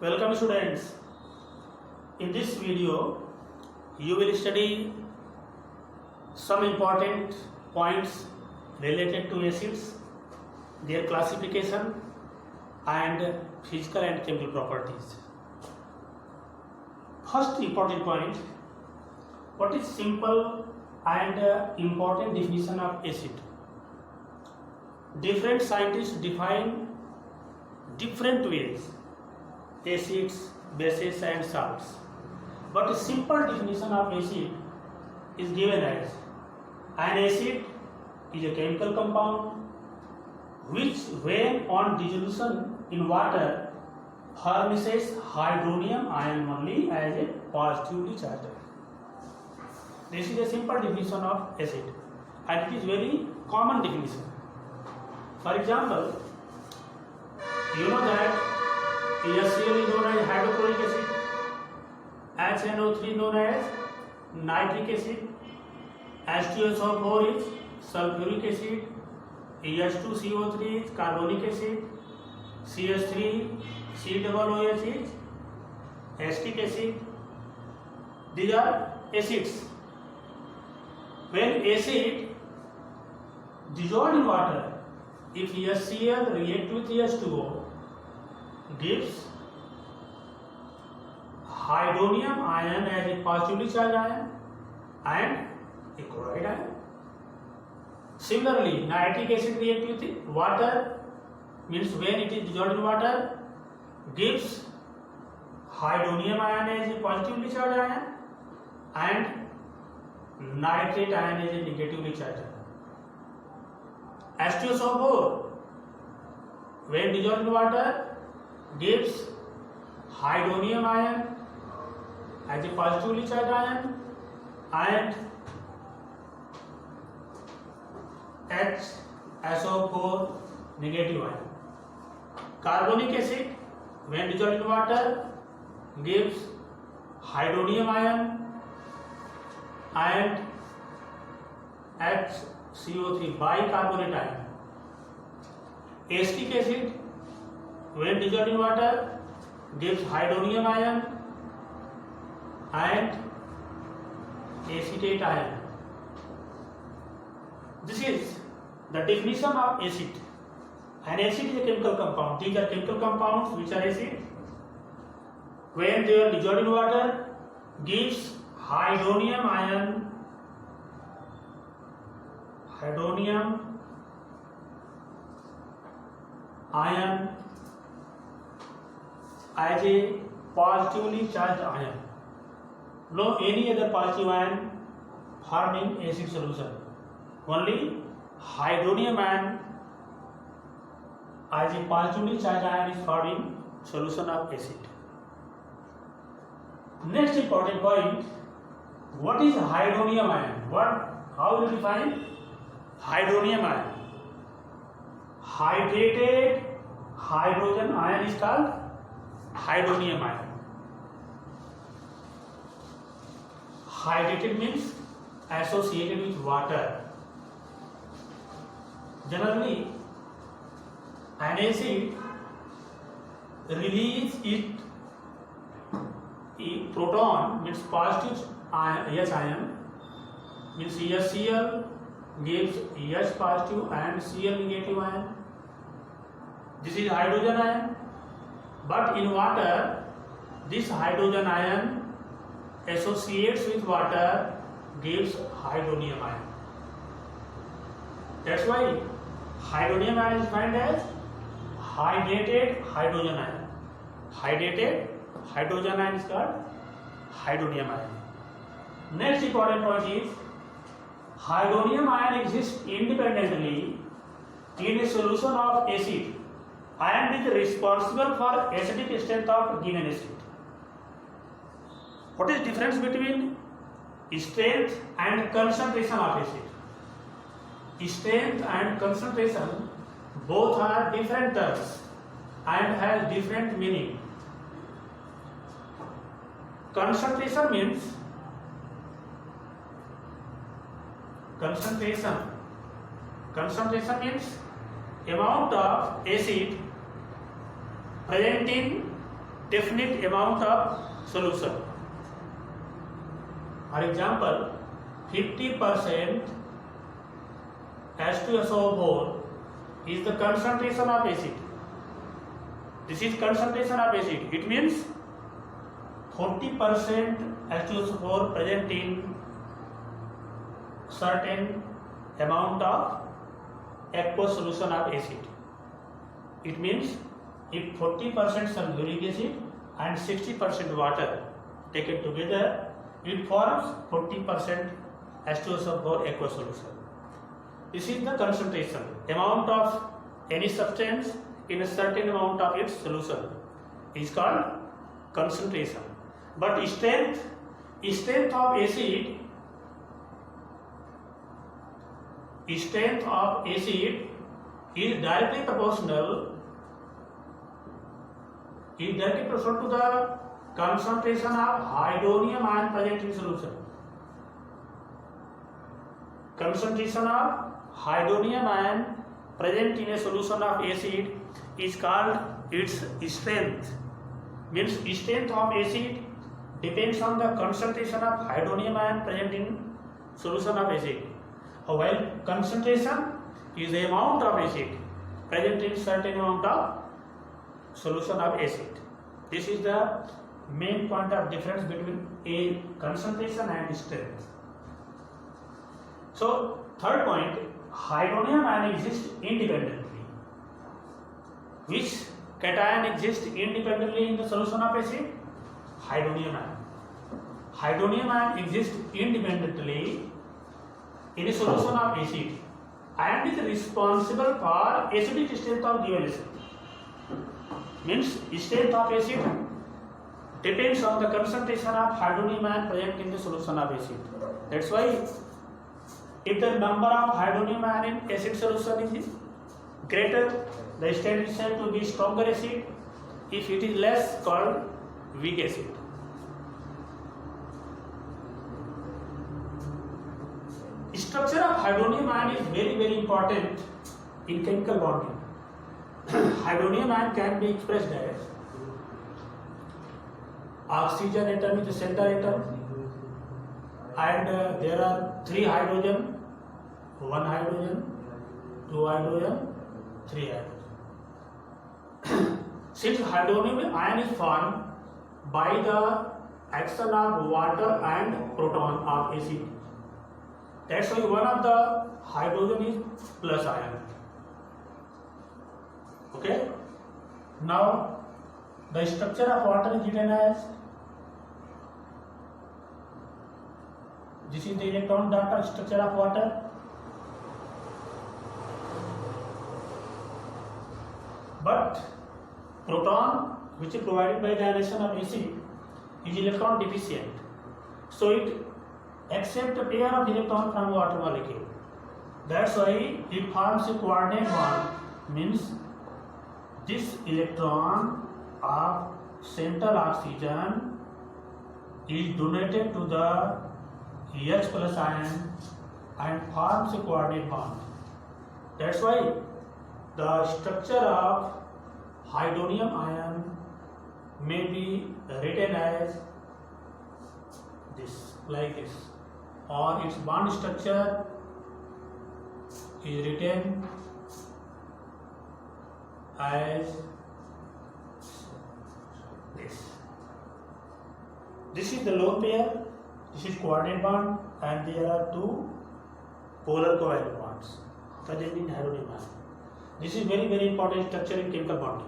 Welcome students. In this video, you will study some important points related to acids, their classification and physical and chemical properties. First important point, what is simple and important definition of acid? Different scientists define different ways acids, bases and salts, but a simple definition of acid is given as an acid is a chemical compound which when on dissolution in water furnishes hydronium ion only as a positively charged ion. This is a simple definition of acid and it is very common definition. For example, you know that HCl is known as hydrochloric acid, HNO3 known as nitric acid, H2SO4 is sulfuric acid, H2CO3 is carbonic acid, CH3 COOH is acetic acid. These are acids. When acid dissolved in water, if HCl react with H2O, gives hydronium ion as a positively charged ion and a chloride ion. Similarly, nitric acid react with water, means when it is dissolved in water, gives hydronium ion as a positively charged ion and nitrate ion as a negatively charged ion. H2SO4 when dissolved in water gives hydronium ion as a positively charged ion and HSO4 negative ion. Carbonic acid when dissolved in water gives hydronium ion and HCO3 bicarbonate ion. Acetic acid when dissolved in water gives hydronium ion and acetate ion. This is the definition of acid. An acid is a chemical compound. These are chemical compounds which are acid. When they are dissolved in water, gives hydronium ion, as a positively charged ion. No any other positive ion formed in acid solution. Only hydronium ion as a positively charged ion is formed in solution of acid. Next important point, what is hydronium ion? How will you define hydronium ion? Hydrated hydrogen ion is called hydronium ion. Hydrated means associated with water. Generally, an acid release its proton, means positive H ion, means HCl gives H positive and Cl negative ion. This is hydrogen ion. But in water, this hydrogen ion associates with water, gives hydronium ion. That's why hydronium ion is defined as hydrated hydrogen ion. Hydrated hydrogen ion is called hydronium ion. Next important point is hydronium ion exists independently in a solution of acid and is responsible for acidic strength of given acid. What is difference between strength and concentration of acid? Strength and concentration both are different terms and have different meaning. Concentration means amount of acid present in definite amount of solution. For example, 50% H2SO4 is the concentration of acid. This is concentration of acid. It means 40% H2SO4 present in certain amount of aqueous solution of acid. It means if 40% sulfuric acid and 60% water taken together, it forms 40% H2SO4 aqueous solution. This is the concentration, amount of any substance in a certain amount of its solution is called concentration. But strength of acid is directly proportional to the concentration of hydronium ion present in solution. Concentration of hydronium ion present in a solution of acid is called its strength. Means strength of acid depends on the concentration of hydronium ion present in solution of acid. While concentration is the amount of acid present in certain amount of solution of acid. This is the main point of difference between a concentration and strength. So third point, hydronium ion exists independently. Which cation exists independently in the solution of acid? Hydronium ion. Hydronium ion exists independently in a solution of acid and is responsible for acidic strength of given acid. Means strength of acid depends on the concentration of hydronium ion present in the solution of acid. That's why if the number of hydronium ion in acid solution is greater, the strength is said to be stronger acid. If it is less, called weak acid. Structure of hydronium ion is very important in chemical bonding. Hydronium ion can be expressed as oxygen atom is the center atom, and there are 3 hydrogen, 1 hydrogen, 2 hydrogen, 3 hydrogen. Since hydronium ion is formed by the action of water and proton of acid, that's why one of the hydrogen is plus ion. Okay. Now the structure of water is written as, this is the electron data structure of water. But proton, which is provided by the ionization of acid, is electron deficient. So it accepts a pair of electrons from water molecule. That's why it forms a coordinate bond. Means this electron of central oxygen is donated to the H plus ion and forms a coordinate bond. That's why the structure of hydronium ion may be written as this, like this, or its bond structure is written as this. This is the lone pair, this is coordinate bond, and there are 2 polar covalent bonds present in hydronium ion. This is very important structure in chemical bonding.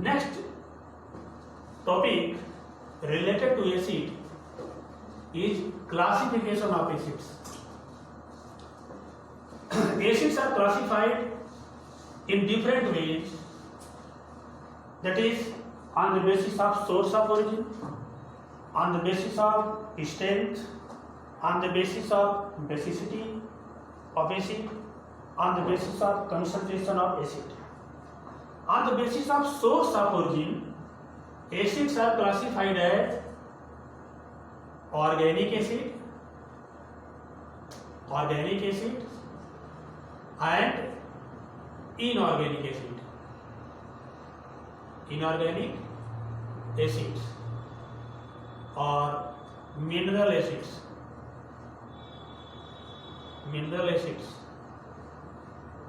Next topic related to acid is classification of acids. Acids are classified in different ways, that is on the basis of source of origin, on the basis of strength, on the basis of basicity of acid, on the basis of concentration of acid. On the basis of source of origin, acids are classified as organic acid, and inorganic acid. inorganic acids or mineral acids.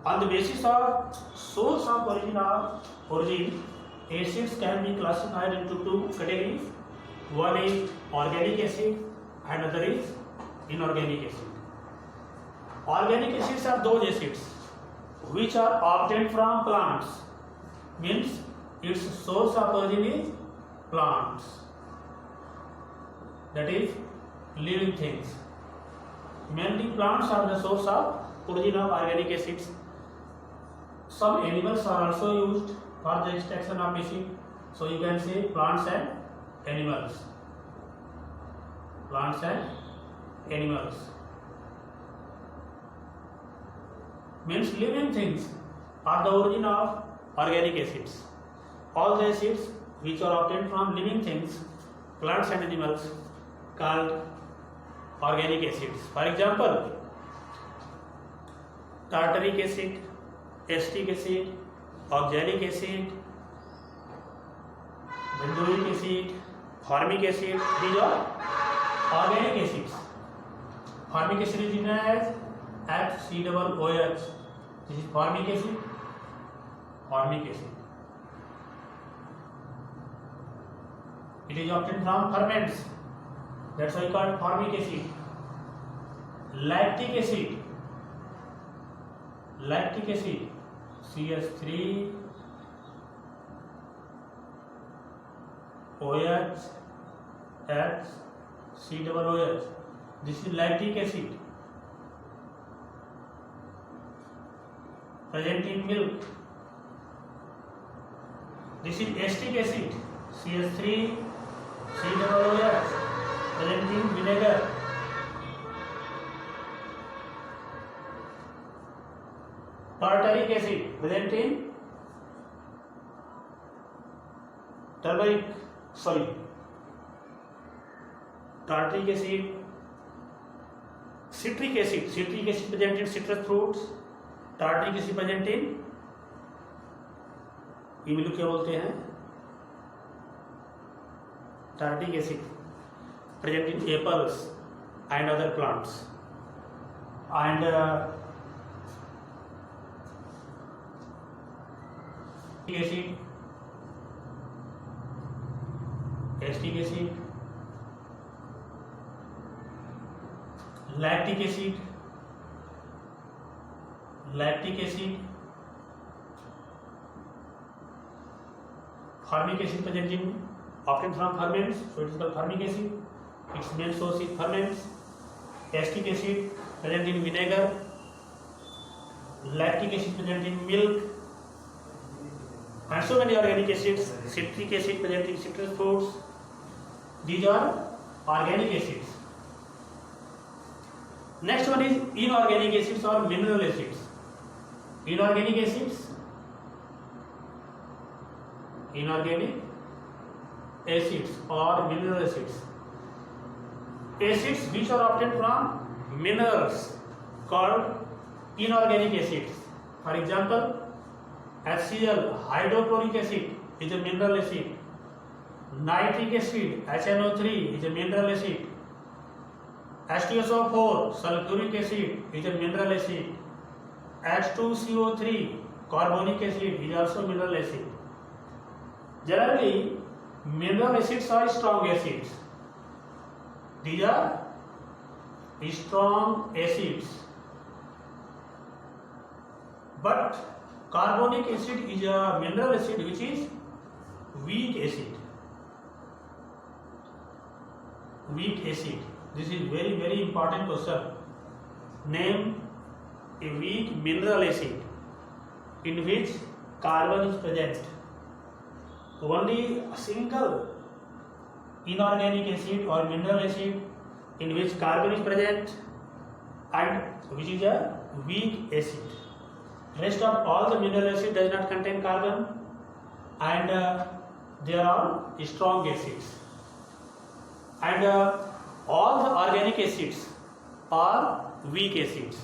On the basis of source of origin, acids can be classified into two categories. One is organic acid and other is inorganic acid. Organic acids are those acids which are obtained from plants, means its source of origin is plants, that is living things. Mainly plants are the source of origin of organic acids. Some animals are also used for the extraction of acid, so you can say plants and animals. Plants and animals means living things are the origin of organic acids. All the acids which are obtained from living things, plants and animals, called organic acids. For example, tartaric acid, acetic acid, oxalic acid, benzoic acid, formic acid, these are organic acids. Formic acid is written as HCOOH. This is formic acid. Formic acid. It is obtained from ferments. That's why called formic acid. Lactic acid. Lactic acid. CH3 OH H COOH. This is lactic acid present in milk. This is acetic acid CH3 COOH present in vinegar. Tartaric acid present in tartaric acid. Citric acid present in citrus fruits. Tartaric acid present in इमली क्या बोलते हैं, tartaric acid present in apples and other plants. And acid, acetic acid, lactic acid, formic acid present in obtained from ferments, so it is called formic acid. Its main source is ferments. Acetic acid present in vinegar. Lactic acid present in milk. And so many organic acids. Citric acid present in citrus fruits. These are organic acids. Next one is inorganic acids or mineral acids. Inorganic acids or mineral acids. Acids which are obtained from minerals called inorganic acids. For example, HCl, hydrochloric acid, is a mineral acid. Nitric acid, HNO3, is a mineral acid. H2SO4, sulfuric acid, is a mineral acid. H2CO3, carbonic acid, is also mineral acid. Generally, mineral acids are strong acids. These are strong acids. But carbonic acid is a mineral acid which is weak acid. Weak acid. This is very, very important question. Name a weak mineral acid in which carbon is present. Only a single inorganic acid or mineral acid in which carbon is present and which is a weak acid. Rest of all the mineral acid does not contain carbon and they are all strong acids. And all the organic acids are weak acids.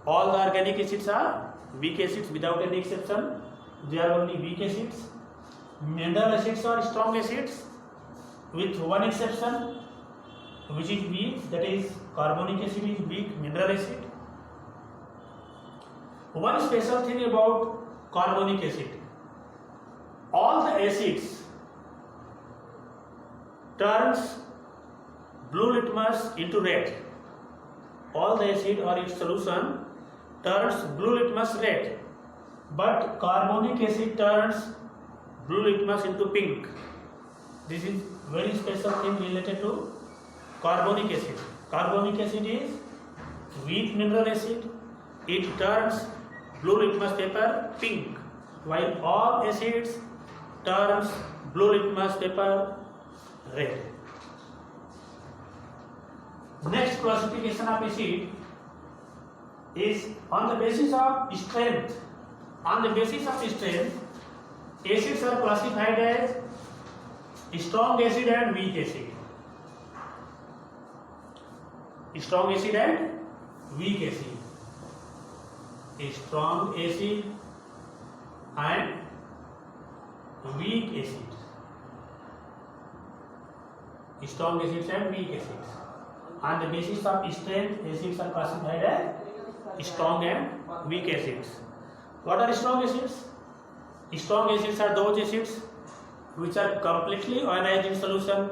All the organic acids are weak acids without any exception. They are only weak acids. Mineral acids are strong acids with one exception, which is weak, that is carbonic acid is weak mineral acid. One special thing about carbonic acid, all the acids turns blue litmus into red. All the acid or its solution turns blue litmus red, but carbonic acid turns blue litmus into pink. This is very special thing related to carbonic acid. Carbonic acid is weak mineral acid. It turns blue litmus paper pink, while all acids turns blue litmus paper red. Next classification of acid is on the basis of strength. On the basis of strength, acids are classified as strong acid and weak acid. Strong acid and weak acid. Strong acid and weak acid. Strong acids and weak acids. On the basis of strength, acids are classified as strong and weak acids. What are strong acids? Strong acids are those acids which are completely ionized in solution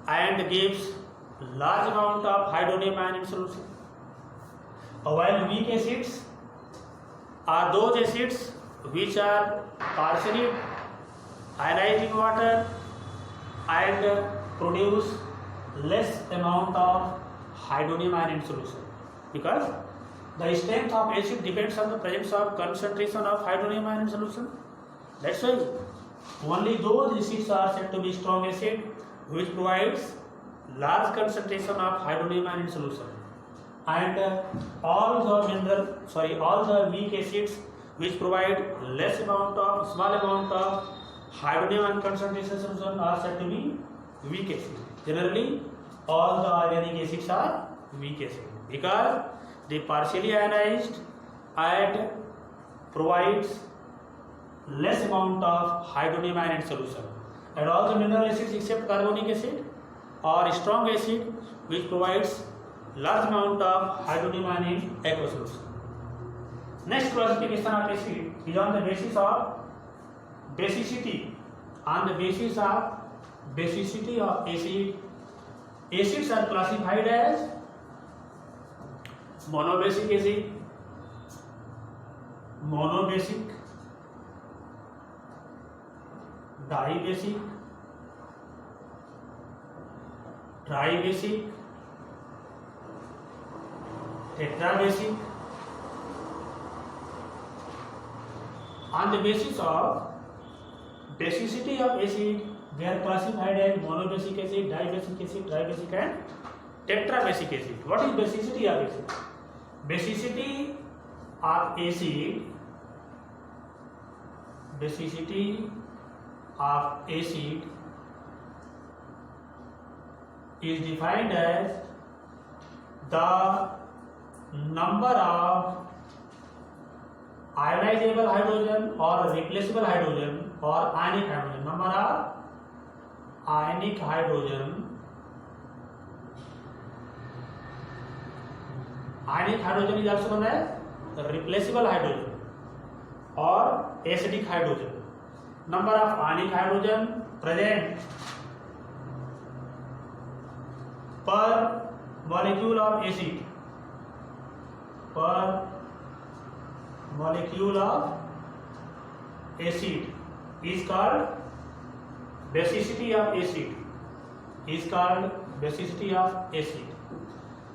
and gives large amount of hydronium ion in solution. While weak acids are those acids which are partially ionized in water and produce less amount of hydronium ion in solution, because the strength of acid depends on the presence of concentration of hydronium ion in solution. That's why only those acids are said to be strong acid which provides large concentration of hydronium ion in solution, and all the weak acids which provide small amount of hydronium ion concentration in solution are said to be weak acid. Generally, all the organic acids are weak acid because they partially ionized and provides less amount of hydronium ion in solution, and all the mineral acids except carbonic acid are strong acid which provides large amount of hydronium ion in aqueous solution. Next classification of acid is on the basis of basicity. On the basis of basicity of acid, acids are classified as monobasic acid, monobasic, dibasic, tribasic, tetrabasic. On the basis of basicity of acid, they are classified as monobasic acid, dibasic acid, tribasic and tetrabasic acid. What is basicity of acid? Basicity of acid, basicity of acid is defined as the number of ionizable hydrogen or replaceable hydrogen or ionic hydrogen. Number of ionic hydrogen. Ionic hydrogen is also known as replaceable hydrogen or acidic hydrogen. Number of ionic hydrogen present per molecule of acid. Per molecule of acid is called basicity of acid. Is called basicity of acid.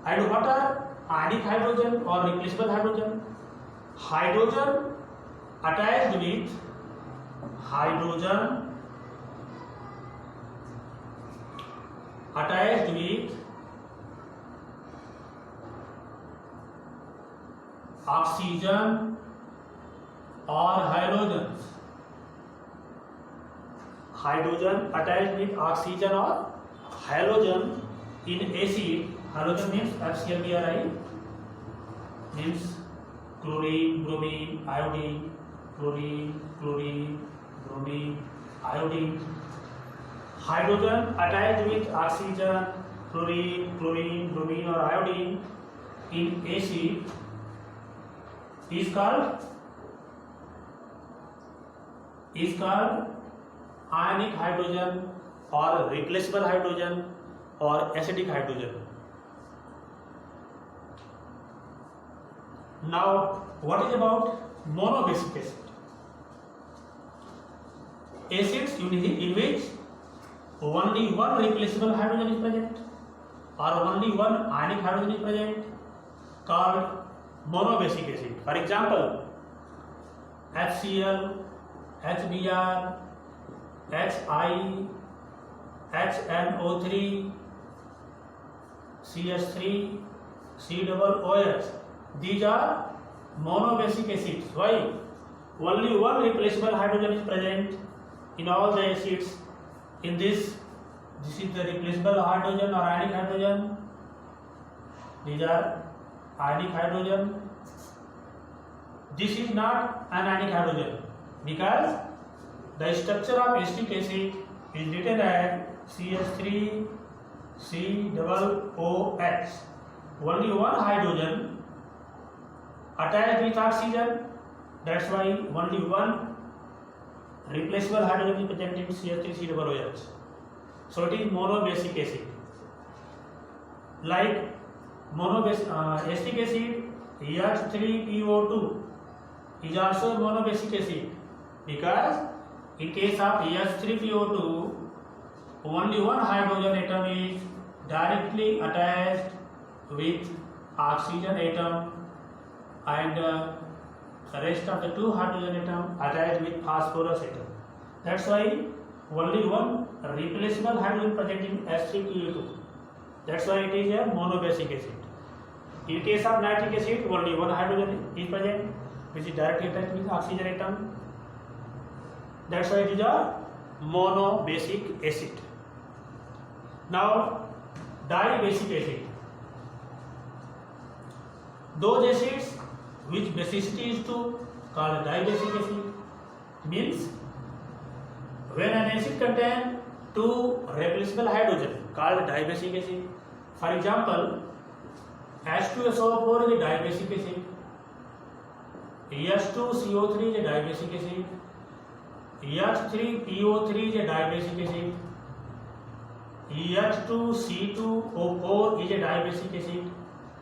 And what are ionic hydrogen or replaceable hydrogen? Hydrogen attached with oxygen or halogens. Hydrogen attached with oxygen or halogen in acid. Halogen means HCl, means chlorine, bromine, iodine, chlorine, bromine, iodine. Hydrogen attached with oxygen, fluorine, chlorine, bromine or iodine in acid is called ionic hydrogen or replaceable hydrogen or acidic hydrogen. Now, what is about monobasic acid? Acids in which only one replaceable hydrogen is present or only one ionic hydrogen is present called monobasic acid. For example, HCl, HBr, HI, HNO3, CH3, COOH. These are monobasic acids. Why? Only one replaceable hydrogen is present in all the acids. In this is the replaceable hydrogen or ionic hydrogen. These are ionic hydrogen. This is not an ionic hydrogen because the structure of acetic acid is written as CH3COOH. Only one hydrogen attached with oxygen. That's why only one replaceable hydrogen is present in CH3COOH. So it is monobasic acid. Like acetic acid EH3PO2 is also a monobasic acid because in case of EH3PO2 only one hydrogen atom is directly attached with oxygen atom and the rest of the two hydrogen atom attached with phosphorus atom. That's why only one replaceable hydrogen present in H3PO2. That's why it is a monobasic acid. In case of nitric acid, only one hydrogen is present, which is directly attached with oxygen atom. That's why it is a monobasic acid. Now, dibasic acid. Those acids which basicity is 2 called dibasic acid. Means when an acid contains 2 replaceable hydrogen called dibasic acid. For example, H2SO4 is a dibasic acid. EH2CO3 is a dibasic acid. EH3PO3 is a dibasic acid. EH2C2O4 is a dibasic acid.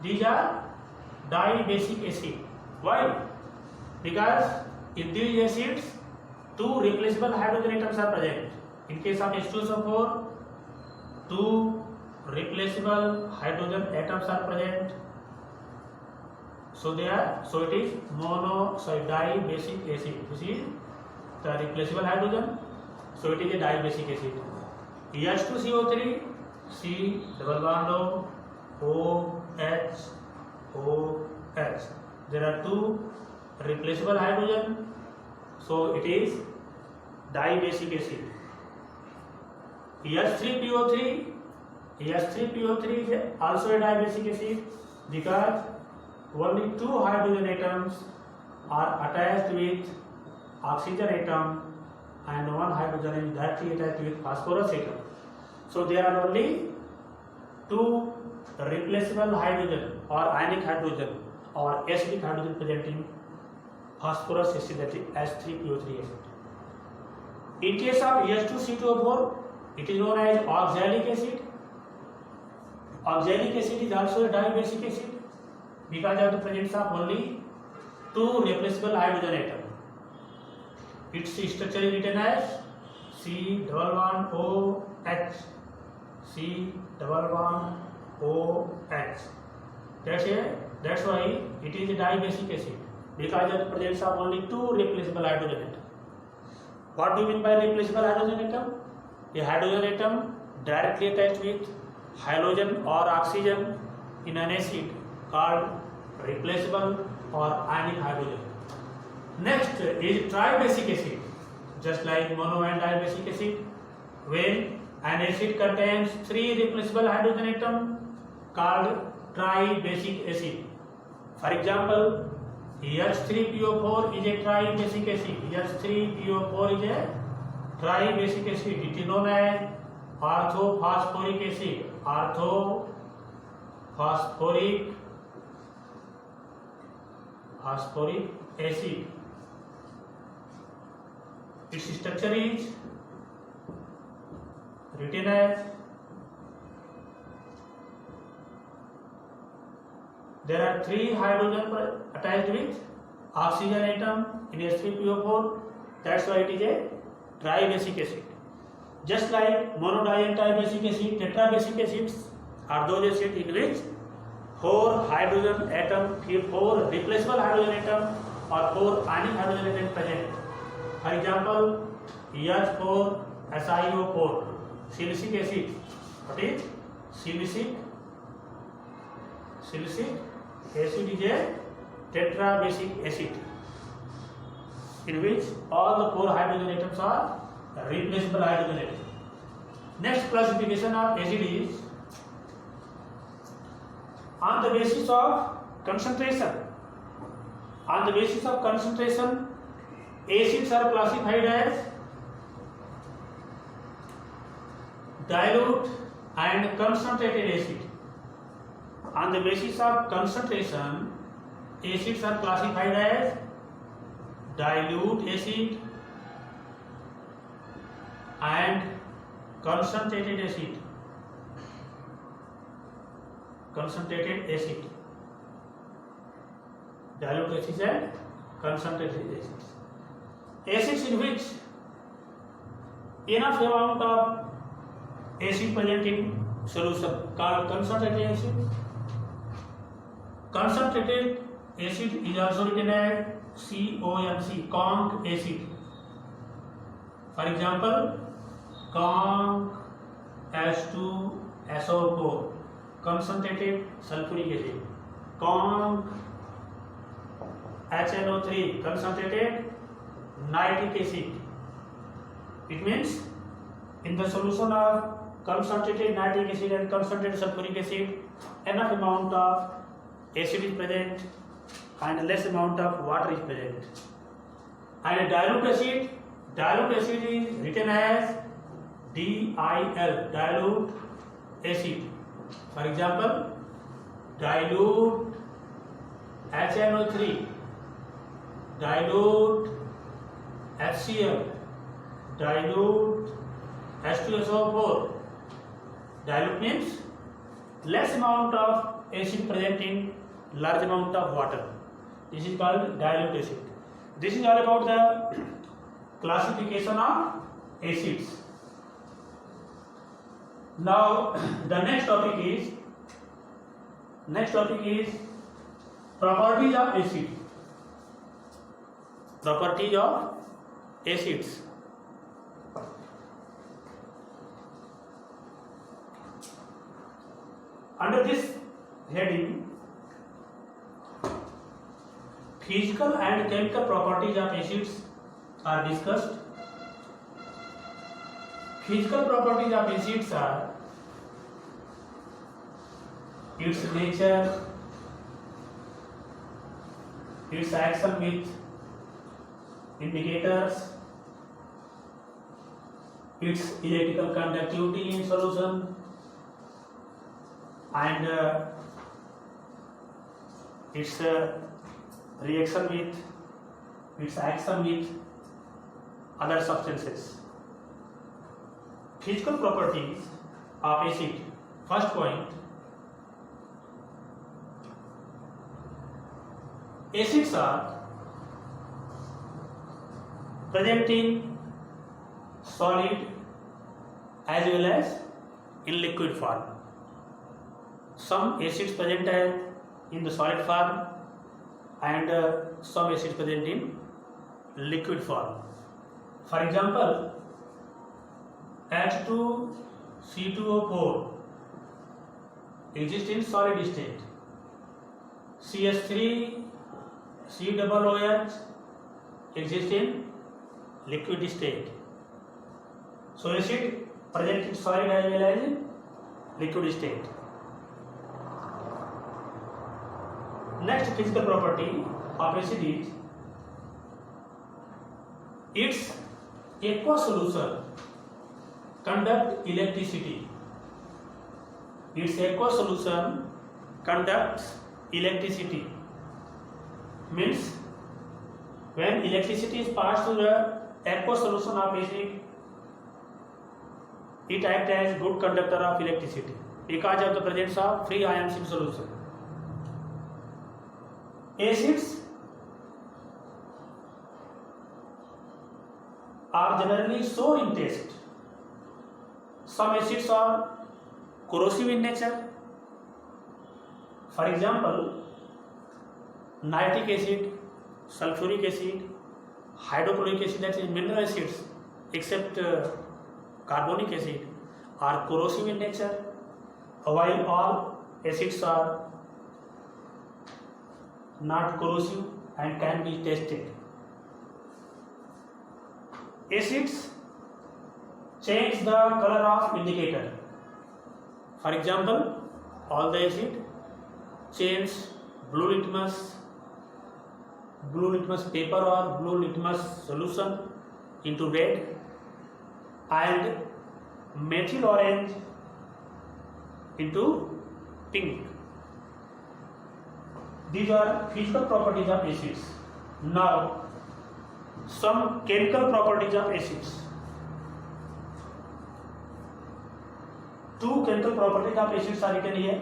These are dibasic acid. Why? Because in these acids 2 replaceable hydrogen atoms are present. In case of H2SO4, 2 replaceable hydrogen atoms are present. So it is dibasic acid. This is the replaceable hydrogen. So it is a dibasic acid. EH2CO3, C double bond OH. There are 2 replaceable hydrogen. So it is dibasic acid. EH3PO3 is also a dibasic acid because only 2 hydrogen atoms are attached with oxygen atom and 1 hydrogen is directly attached with phosphorus atom. So there are only 2 replaceable hydrogen or ionic hydrogen or acidic hydrogen present in phosphorus acid, that is H3PO3 acid. In case of EH2C2O4, it is known as oxalic acid. Oxalic acid is also a dibasic acid because of the presence of only 2 replaceable hydrogen atom. Its structure is written as C double bond OH. C double bond OH. That's why it is a dibasic acid because of the presence of only 2 replaceable hydrogen atom. What do you mean by replaceable hydrogen atom? A hydrogen atom directly attached with halogen or oxygen in an acid called replaceable or ionic hydrogen. Next is tribasic acid. Just like mono and dibasic acid, when an acid contains 3 replaceable hydrogen atoms called tribasic acid. For example, EH3PO4 is a tribasic acid. EH3PO4 is a dry basic acid, it is known as orthophosphoric acid. Orthophosphoric acid. Its structure is written as there are 3 hydrogen attached with oxygen atom in H3PO4. That's why it is a dry basic acid. Just like monodiene-basic acid, tetrabasic acids are those acids in which 4 hydrogen atom, 4 replaceable hydrogen atom or 4 ionic hydrogen atom present. For example, H4SiO4, silicic acid. What is silicic? Silicic acid is a tetrabasic acid in which all the 4 hydrogen atoms are replaceable hydrogen atoms. Next classification of acid is on the basis of concentration. On the basis of concentration, acids are classified as dilute and concentrated acid. On the basis of concentration, acids are classified as dilute acid and concentrated acid. Concentrated acid, dilute acids and concentrated acids. Acids in which enough amount of acid present in solution called concentrated acid. Concentrated acid is also written as CONC, conc acid. For example, conc H2SO4, concentrated sulfuric acid. Conc HNO3, concentrated nitric acid. It means in the solution of concentrated nitric acid and concentrated sulfuric acid, enough amount of acid is present and less amount of water is present. And dilute acid is written as DIL, dilute acid. For example, dilute HNO3, dilute HCl, dilute H2SO4. Dilute means less amount of acid present in large amount of water. This is called dilute acid. This is all about the classification of acids. Now the next topic is properties of acid. Properties of acids. Under this heading, physical and chemical properties of acids are discussed. Physical properties of acids are its nature, its action with indicators, its electrical conductivity in solution, and its reaction with, its action with other substances. Physical properties of acid. First point, acids are present in solid as well as in liquid form. Some acids present in the solid form and some acids present in liquid form. For example, H2C2O4 exists in solid state. CH3COOH exists in liquid state. So acid present in solid as well as in liquid state. Next physical property of acid is its aqueous solution conduct electricity. Its aqueous solution conducts electricity. Means when electricity is passed through the aqueous solution of acid, it acts as good conductor of electricity because of the presence of free ions in solution. Acids are generally sour in taste. Some acids are corrosive in nature. For example, nitric acid, sulfuric acid, hydrochloric acid, that is mineral acids, except carbonic acid, are corrosive in nature, while all acids are not corrosive and can be tasted. Acids change the color of indicator. For example, all the acid change blue litmus paper or blue litmus solution into red, and methyl orange into pink. These are physical properties of acids. Now, some chemical properties of acids. Two chemical properties of acids are written here.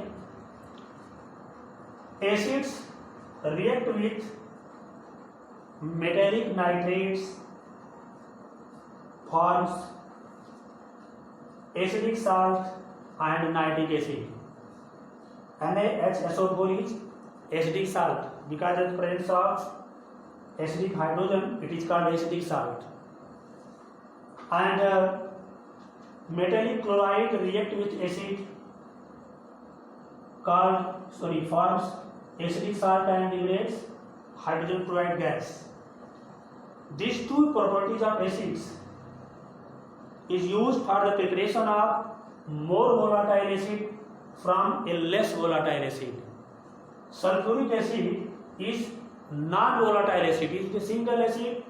Acids react with metallic nitrates, forms acidic salt and nitric acid. NaHSO4 is acidic salt. Because of the presence of acidic hydrogen, it is called acidic salt. And metallic chloride react with acid forms acidic salt and liberates hydrogen chloride gas. These two properties of acids is used for the preparation of more volatile acid from a less volatile acid. Sulfuric acid is non-volatile acid. It is a single acid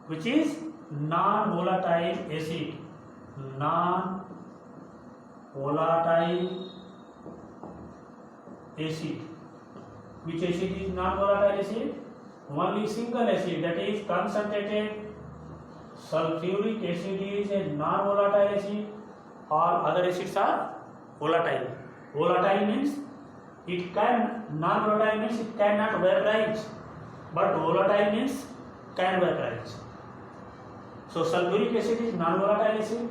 which is non-volatile acid. Non-volatile acid. Which acid is non-volatile acid? Only single acid, that is concentrated sulfuric acid is a non-volatile acid. All other acids are volatile. Volatile means non-volatile means it cannot vaporize, but volatile means can vaporize. So sulfuric acid is non-volatile acid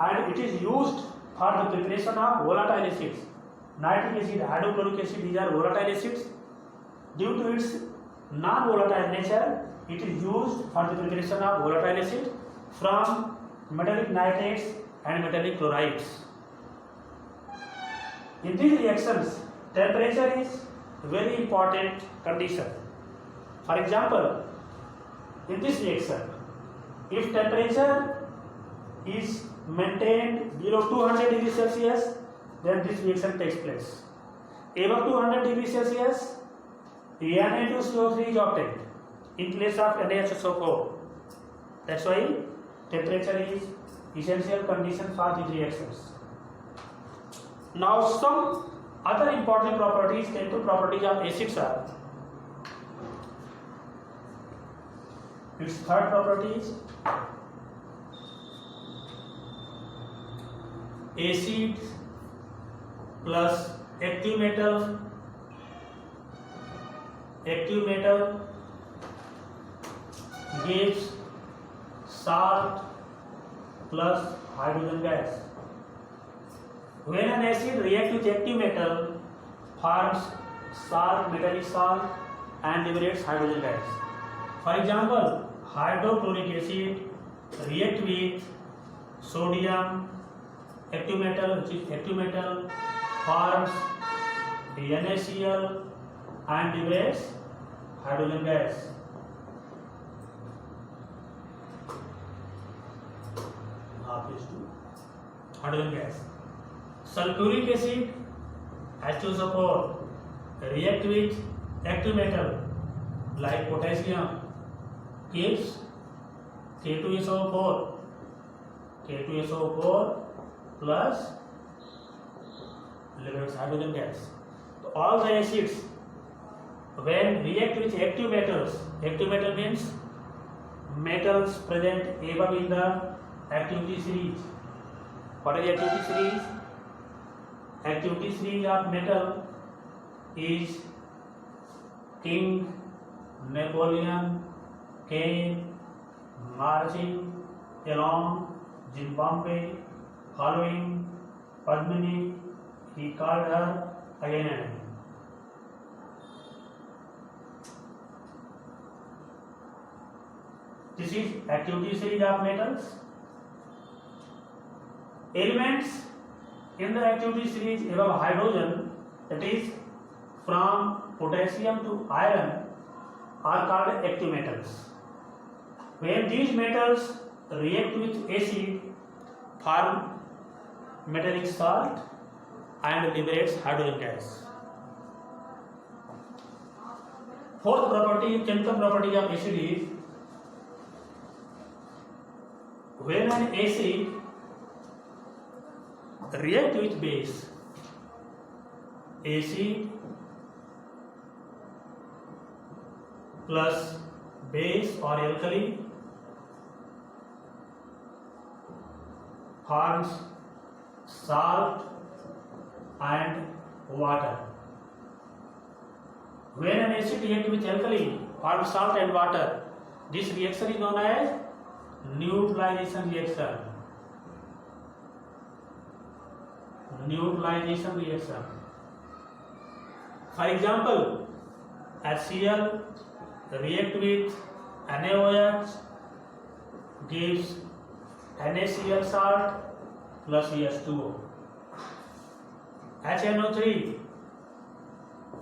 and it is used for the preparation of volatile acids. Nitric acid, hydrochloric acid, these are volatile acids. Due to its non-volatile nature, it is used for the preparation of volatile acid from metallic nitrates and metallic chlorides. In these reactions, temperature is very important condition. For example, in this reaction, if temperature is maintained below 200 degrees Celsius, then this reaction takes place. Above 200 degrees Celsius, Na2CO3 is obtained in place of NaHSO4. That's why temperature is essential condition for these reactions. Now, some other important properties, chemical properties of acids are: its third property is acid plus active metal gives salt plus hydrogen gas. When an acid reacts with active metal, forms salt, metallic salt, and liberates hydrogen gas. For example, hydrochloric acid react with sodium, active metal, which is active metal, forms NaCl and liberates hydrogen gas. Hydrogen gas. Sulfuric acid H2SO4 react with active metal like potassium, gives K2SO4 K2SO4 plus liberates hydrogen gas. So all the acids when react with active metals, active metal means metals present above in the activity series. What is the activity series? Activity series of metal is King, Napoleon, Kane, marching along Zimbabwe, following Padmini. He called her again and again. This is activity series of metals. Elements in the activity series above hydrogen, that is from potassium to iron, are called active metals. When these metals react with acid, form metallic salt and liberates hydrogen gas. Fourth property, chemical property of acid is when an acid react with base, acid plus base or alkali forms salt and water. When an acid reacts with alkali, forms salt and water, this reaction is known as neutralization reaction. Neutralization reaction. For example, HCl react with NaOH gives NaCl salt plus H2O. HNO3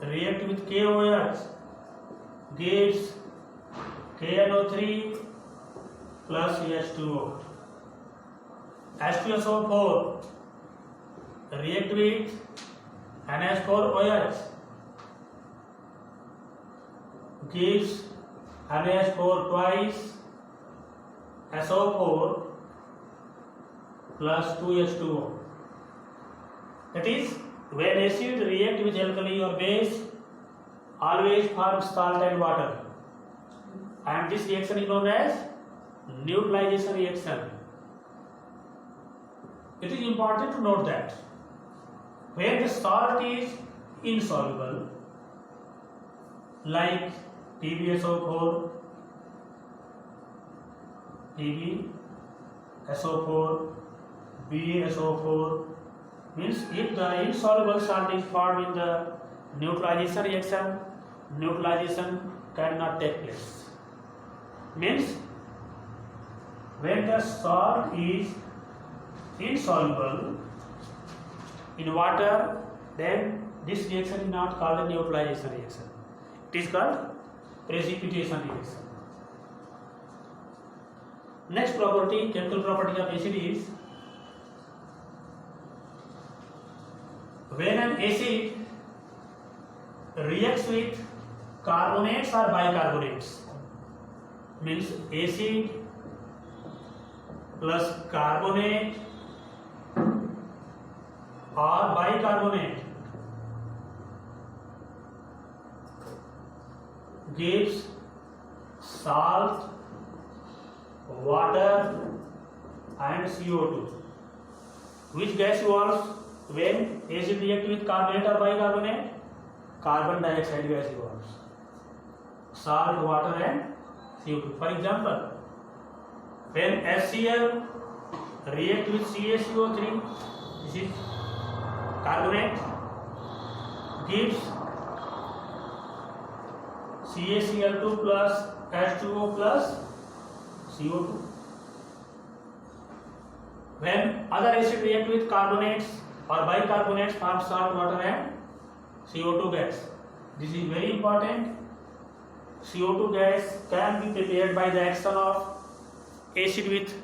react with KOH gives KNO3 plus H2O. H2SO4 react with NH4OH gives NH4 twice SO4 plus 2H2O. That is, when acid react with alkali or base, always forms salt and water, and this reaction is known as neutralization reaction. It is important to note that when the salt is insoluble, like PbSO4, PbSO4, BaSO4, means if the insoluble salt is formed in the neutralization reaction, neutralization cannot take place. Means when the salt is insoluble in water, then this reaction is not called a neutralization reaction. It is called precipitation reaction. Next property, chemical property of acid is when an acid reacts with carbonates or bicarbonates, means acid plus carbonate or bicarbonate gives salt, water and CO2. Which gas evolves when acid reacts with carbonate or bicarbonate? Carbon dioxide gas evolves. Salt, water and CO2. For example, when HCl reacts with CaCO3, this is carbonate, gives CaCl2 plus H2O plus CO2. When other acid react with carbonates or bicarbonates, form salt, water and CO2 gas. This is very important. CO2 gas can be prepared by the action of acid with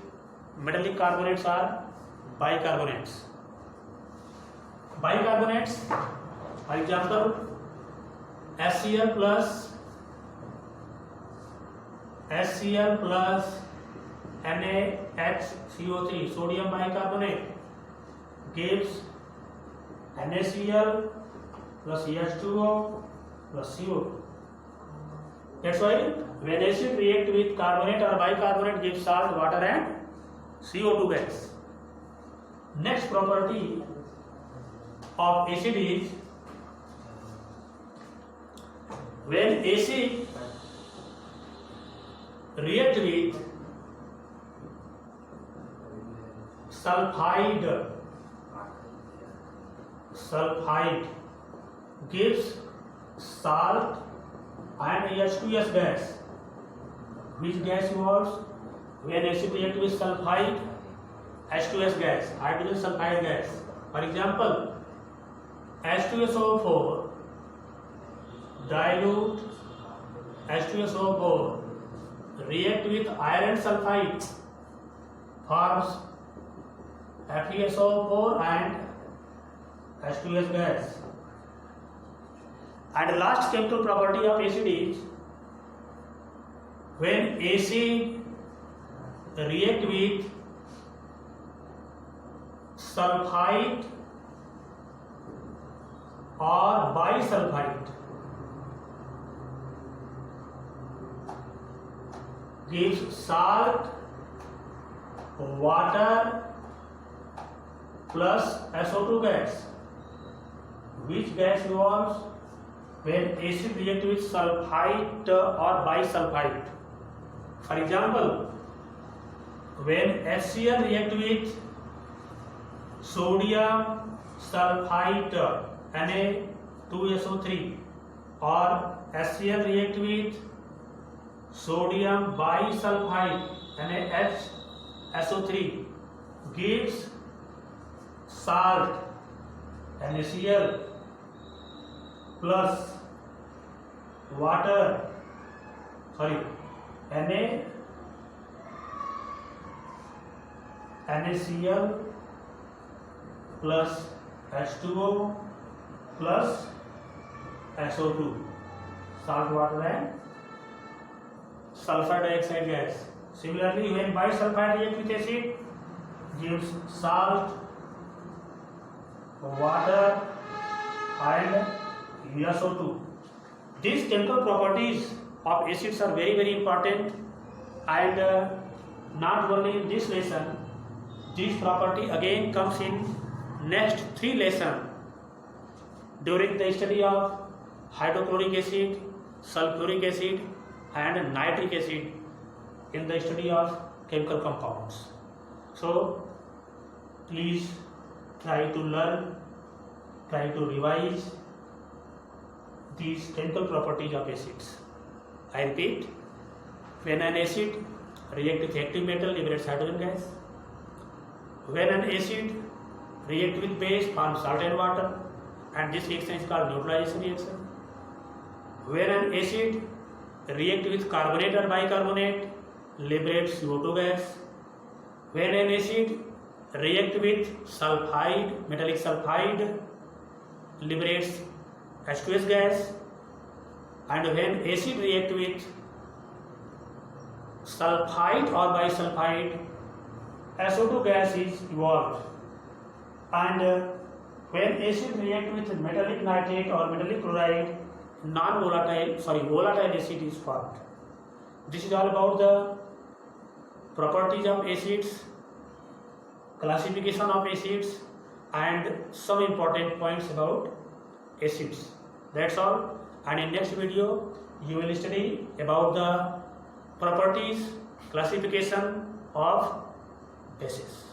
metallic carbonates or bicarbonates. Bicarbonates, for example, HCl plus NaHCO3, sodium bicarbonate, gives NaCl plus H2O plus CO2. That's why when acid react with carbonate or bicarbonate gives salt, water and CO2 gas. Next property of acid is when acid react with sulfide gives salt and H2S gas. Which gas evolves when acid react with sulfide? H2S gas, hydrogen sulfide gas. For example, H2SO4 dilute H2SO4 react with iron sulfide forms FeSO4 and H2S gas. And the last chemical property of acid is when acid react with sulfide or bisulfide gives salt, water plus SO2 gas. Which gas evolves when acid react with sulfide or bisulfide? For example, when HCl react with sodium sulfide Na2SO3 or HCl react with sodium bisulfide NaHSO3 gives salt NaCl plus water NaCl plus H2O plus SO2, salt, water and sulfur dioxide gas. Similarly, when bisulfide react with acid gives salt, water and SO2. These chemical properties of acids are very important, and not only in this lesson, this property again comes in next 3 lessons during the study of hydrochloric acid, sulfuric acid and nitric acid in the study of chemical compounds. So please try to learn, try to revise these chemical properties of acids. I repeat, when an acid reacts with active metal, liberates hydrogen gas. When an acid reacts with base, forms salt and water, and this reaction is called neutralization reaction. When an acid reacts with carbonate or bicarbonate, liberates CO2 gas. When an acid reacts with sulfide, metallic sulfide, liberates H2S gas. And when acid reacts with sulfide or bisulfide, SO2 gas is evolved. And when acid reacts with metallic nitrate or metallic chloride, volatile acid is formed. This is all about the properties of acids, classification of acids, and some important points about acids. That's all. And in next video, you will study about the properties, classification of bases.